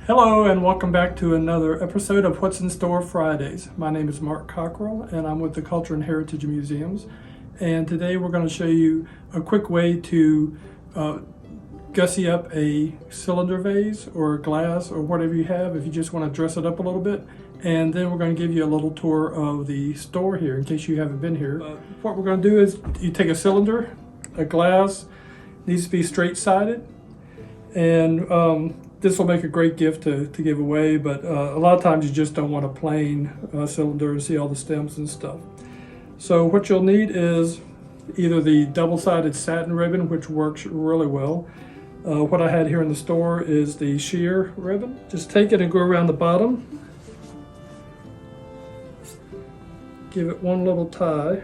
Hello and welcome back to another episode of What's in Store Fridays. My name is Mark Cockrell and I'm with the Culture and Heritage Museums. And today we're going to show you a quick way to gussy up a cylinder vase or glass or whatever you have if you just want to dress it up a little bit. And then we're going to give you a little tour of the store here in case you haven't been here. What we're going to do is you take a cylinder, a glass, needs to be straight-sided, and this will make a great gift to give away, but a lot of times you just don't want a plain cylinder and see all the stems and stuff. So what you'll need is either the double-sided satin ribbon, which works really well. What I had here in the store is the sheer ribbon. Just take it and go around the bottom. Give it one little tie.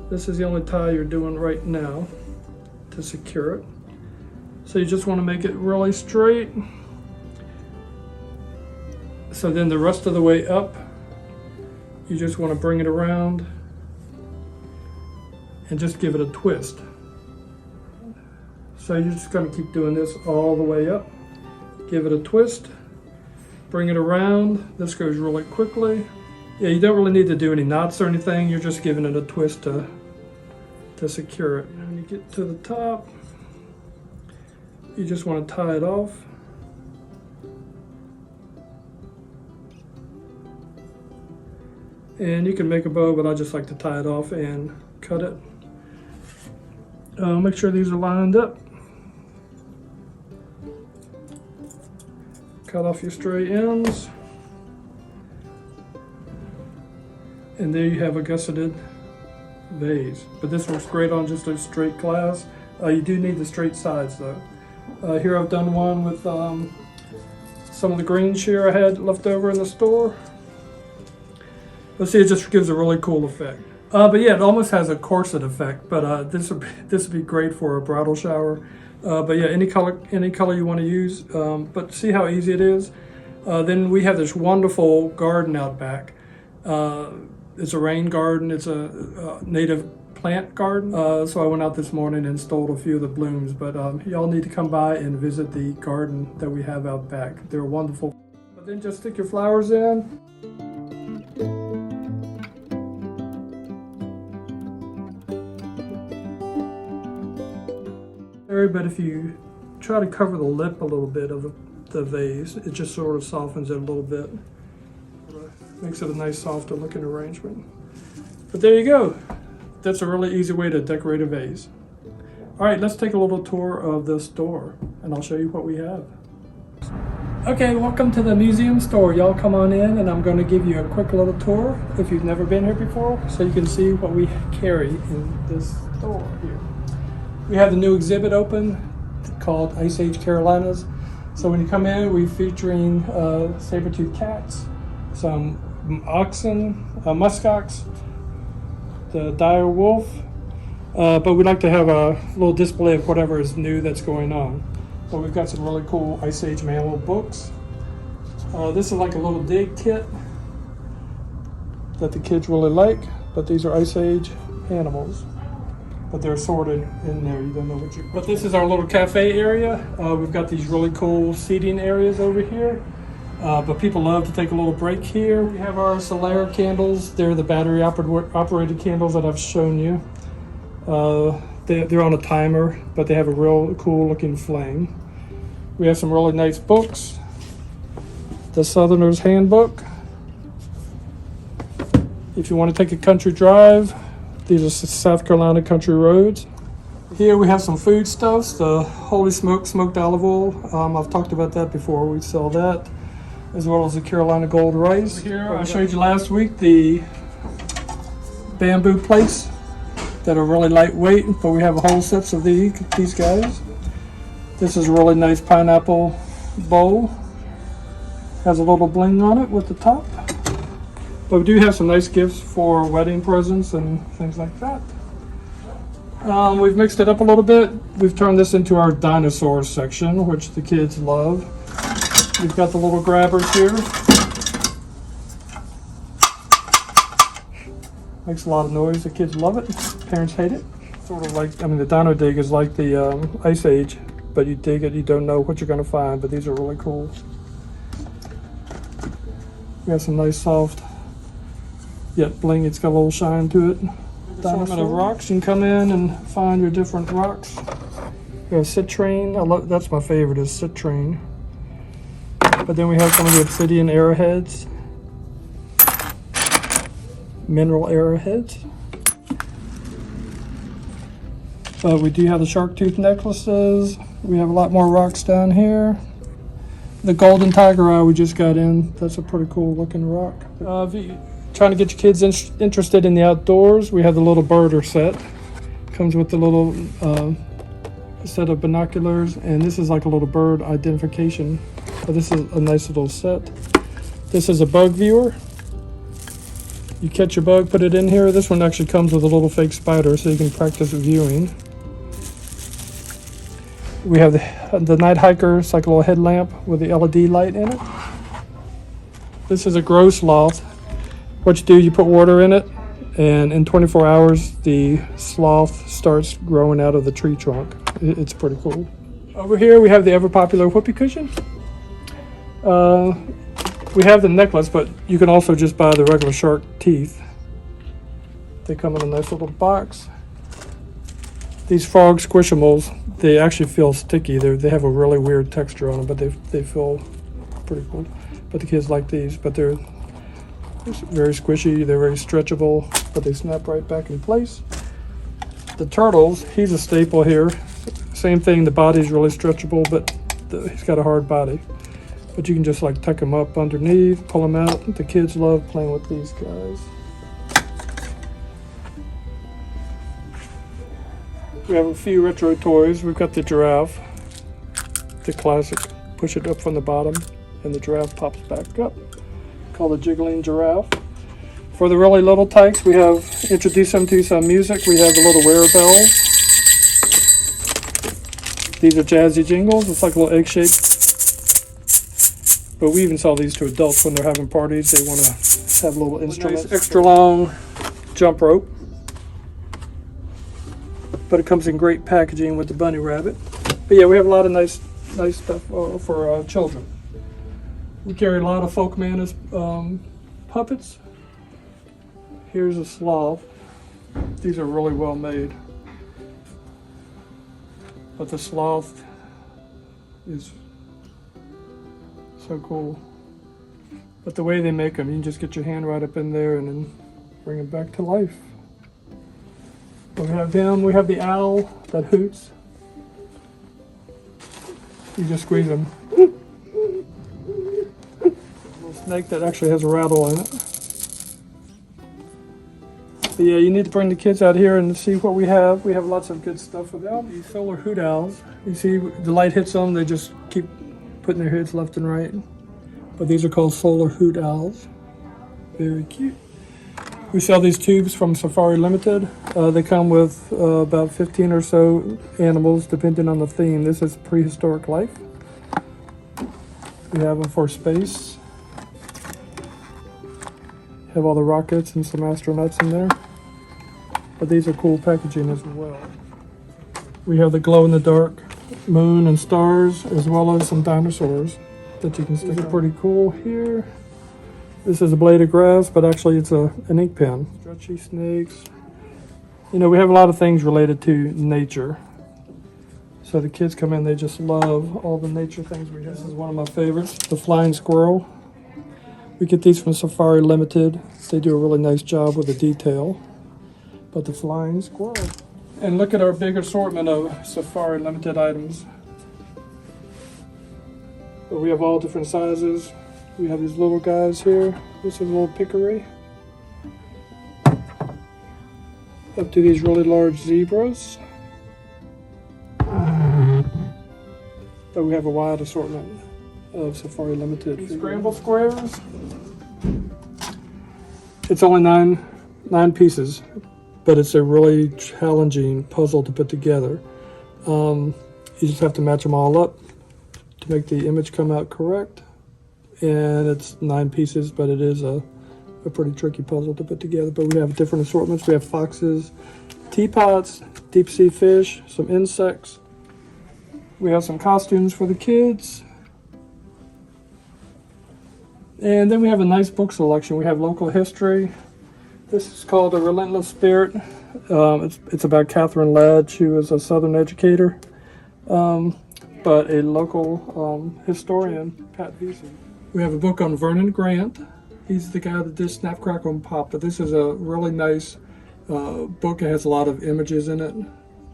This is the only tie you're doing right now to secure it. So you just want to make it really straight. So then the rest of the way up, you just want to bring it around and just give it a twist. So you're just going to keep doing this all the way up. Give it a twist, bring it around. This goes really quickly. Yeah, you don't really need to do any knots or anything. You're just giving it a twist to secure it. When you get to the top, you just want to tie it off. And you can make a bow, but I just like to tie it off and cut it. Make sure these are lined up. Cut off your stray ends. And there you have a gusseted vase. But this works great on just a straight glass. You do need the straight sides though. Here I've done one with some of the green sheer I had left over in the store. But see, it just gives a really cool effect. But yeah, it almost has a corset effect, but this would be great for a bridal shower. But yeah, any color you want to use. But see how easy it is? Then we have this wonderful garden out back. It's a rain garden. It's a native plant garden. So I went out this morning and stole a few of the blooms, but y'all need to come by and visit the garden that we have out back. They're wonderful. But then just stick your flowers in. But if you try to cover the lip a little bit of the vase, it just sort of softens it a little bit. Makes it a nice softer looking arrangement. But there you go. That's a really easy way to decorate a vase. All right, let's take a little tour of the store and I'll show you what we have. Okay, welcome to the museum store. Y'all come on in and I'm going to give you a quick little tour if you've never been here before so you can see what we carry in this store here. We have the new exhibit open called Ice Age Carolinas. So when you come in, we're featuring saber-toothed cats, some oxen, muskox, the dire wolf, but we'd like to have a little display of whatever is new that's going on. So we've got some really cool Ice Age mammal books. This is like a little dig kit that the kids really like, but these are Ice Age animals. But they're sorted in there, you don't know what you... But this is our little cafe area. We've got these really cool seating areas over here. But people love to take a little break here. We have our Solera candles. They're the battery operated candles that I've shown you. They're on a timer, but they have a real cool looking flame. We have some really nice books. The Southerner's Handbook. If you want to take a country drive, these are South Carolina country roads. Here we have some foodstuffs, the Holy Smoke smoked olive oil. I've talked about that before. We sell that, as well as the Carolina Gold rice. Here I showed you last week the bamboo plates that are really lightweight, but we have whole sets of these guys. This is a really nice pineapple bowl. Has a little bling on it with the top. But we do have some nice gifts for wedding presents and things like that. We've mixed it up a little bit. We've turned this into our dinosaurs section, which the kids love. We've got the little grabbers here. Makes a lot of noise. The kids love it. Parents hate it. sort of like, I mean, the dino dig is like the Ice Age, but you dig it, you don't know what you're going to find, but these are really cool. We have some nice soft, yet bling, it's got a little shine to it. Assortment of rocks, you can come in and find your different rocks. We have citrine, that's my favorite, is citrine. But then we have some of the obsidian arrowheads, mineral arrowheads. But we do have the shark tooth necklaces. We have a lot more rocks down here. The golden tiger eye we just got in. That's a pretty cool looking rock. If you're trying to get your kids interested in the outdoors, we have the little birder set. Comes with the little set of binoculars, and this is like a little bird identification. But this is a nice little set. This is a bug viewer. You catch your bug, put it in here. This one actually comes with a little fake spider, so you can practice viewing. We have the night hiker. It's like a little headlamp with the LED light in it. This is a grow sloth. What you do, you put water in it, and in 24 hours, the sloth starts growing out of the tree trunk. It's pretty cool. Over here, we have the ever popular whoopee cushion. We have the necklace, but you can also just buy the regular shark teeth. They come in a nice little box. These frog squishimals, they actually feel sticky. They have a really weird texture on them, but they feel pretty cool. But the kids like these, but they're very squishy, they're very stretchable, but they snap right back in place. The turtles, he's a staple here. Same thing, the body's really stretchable, but he's got a hard body. But you can just like tuck them up underneath, pull them out. The kids love playing with these guys. We have a few retro toys. We've got the giraffe, the classic, push it up from the bottom and the giraffe pops back up, called the jiggling giraffe. For the really little tykes, we have introduced them to some music. We have the little wearabells. These are jazzy jingles. It's like a little egg shape. But we even sell these to adults when they're having parties. They want to have little instruments. Nice extra long jump rope. But it comes in great packaging with the bunny rabbit. But yeah, we have a lot of nice stuff for children. We carry a lot of Folkman as puppets. Here's a sloth. These are really well made. But the sloth is so cool. But the way they make them, you can just get your hand right up in there and then bring them back to life. We have him, we have the owl that hoots. You just squeeze him. Little snake that actually has a rattle in it. But yeah, you need to bring the kids out here and see what we have. We have lots of good stuff with them. These solar hoot owls. You see the light hits them, they just keep putting their heads left and right. But these are called solar hoot owls. Very cute. We sell these tubes from Safari Limited. They come with about 15 or so animals depending on the theme. This is prehistoric life. We have them for space. Have all the rockets and some astronauts in there. But these are cool packaging as well. We have the glow-in-the-dark moon and stars, as well as some dinosaurs that you can stick. These are pretty cool here. This is a blade of grass, but actually it's an ink pen. Stretchy snakes. You know, we have a lot of things related to nature. So the kids come in, they just love all the nature things we have. This is one of my favorites, the flying squirrel. We get these from Safari Limited. They do a really nice job with the detail. But the flying squirrel. And look at our big assortment of Safari Limited items. But we have all different sizes. We have these little guys here. This is a little peccary. Up to these really large zebras. But we have a wide assortment of Safari Limited. These scramble squares. It's only nine pieces, but it's a really challenging puzzle to put together. You just have to match them all up to make the image come out correct. And it's 9 pieces, but it is a pretty tricky puzzle to put together. But we have different assortments. We have foxes, teapots, deep sea fish, some insects. We have some costumes for the kids. And then we have a nice book selection. We have local history. This is called A Relentless Spirit. It's about Catherine Ladd. She was a Southern educator, but a local historian, Pat Vase. We have a book on Vernon Grant. He's the guy that did Snap, Crackle, and Pop, but this is a really nice book. It has a lot of images in it.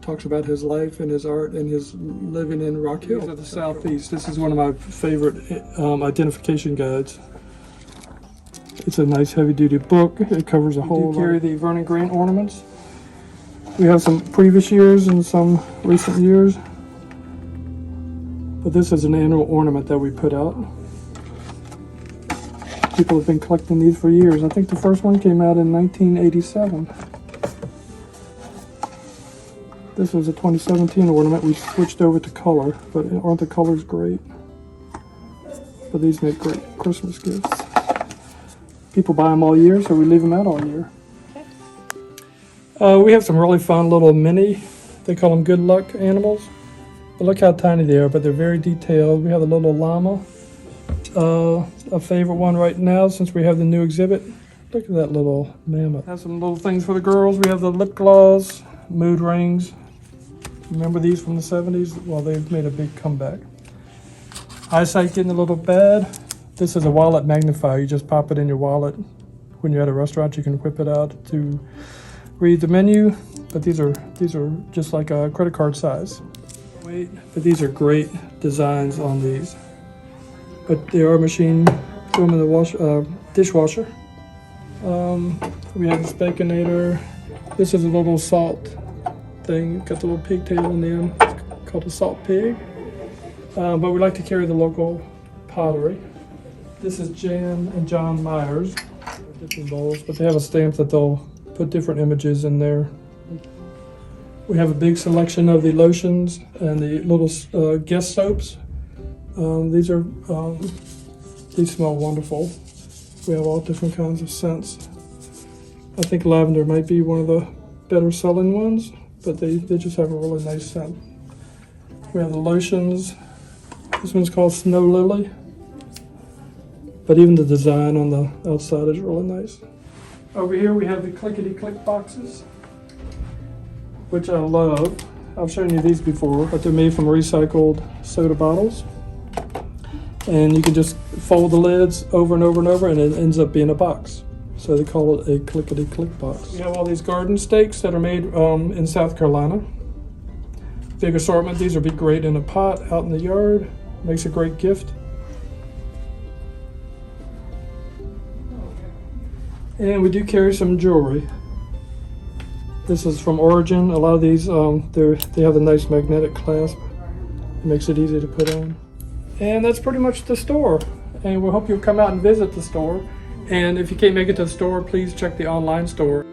Talks about his life and his art and his living in Rock Hill. These are the Southeast. This is one of my favorite identification guides. It's a nice heavy-duty book. It covers a whole lot. We do carry the Vernon Grant ornaments. We have some previous years and some recent years. But this is an annual ornament that we put out. People have been collecting these for years. I think the first one came out in 1987. This was a 2017 ornament. We switched over to color, but aren't the colors great? But these make great Christmas gifts. People buy them all year, so we leave them out all year. We have some really fun little mini, they call them good luck animals. But look how tiny they are, but they're very detailed. We have a little llama. A favorite one right now since we have the new exhibit. Look at that little mammoth. Have some little things for the girls. We have the lip gloss, mood rings. Remember these from the 70s? Well, they've made a big comeback. Eyesight getting a little bad. This is a wallet magnifier. You just pop it in your wallet. When you're at a restaurant, you can whip it out to read the menu. But these are just like a credit card size. But these are great designs on these. But they are machine, throw them in the dishwasher. We have this Baconator. This is a little salt thing. You've got the little pigtail on the end, called a salt pig. But we like to carry the local pottery. This is Jan and John Myers. Different bowls, but they have a stamp that they'll put different images in there. We have a big selection of the lotions and the little guest soaps. These smell wonderful. We have all different kinds of scents. I think lavender might be one of the better selling ones, but they just have a really nice scent. We have the lotions. This one's called Snow Lily. But even the design on the outside is really nice. Over here we have the Clickety Click boxes, which I love. I've shown you these before, but they're made from recycled soda bottles. And you can just fold the lids over and over and over, and it ends up being a box. So they call it a Clickety Click box. We have all these garden stakes that are made in South Carolina. Big assortment. These would be great in a pot out in the yard. Makes a great gift. And we do carry some jewelry. This is from Origin. A lot of these, they have a nice magnetic clasp. It makes it easy to put on. And that's pretty much the store. And we hope you'll come out and visit the store. And if you can't make it to the store, please check the online store.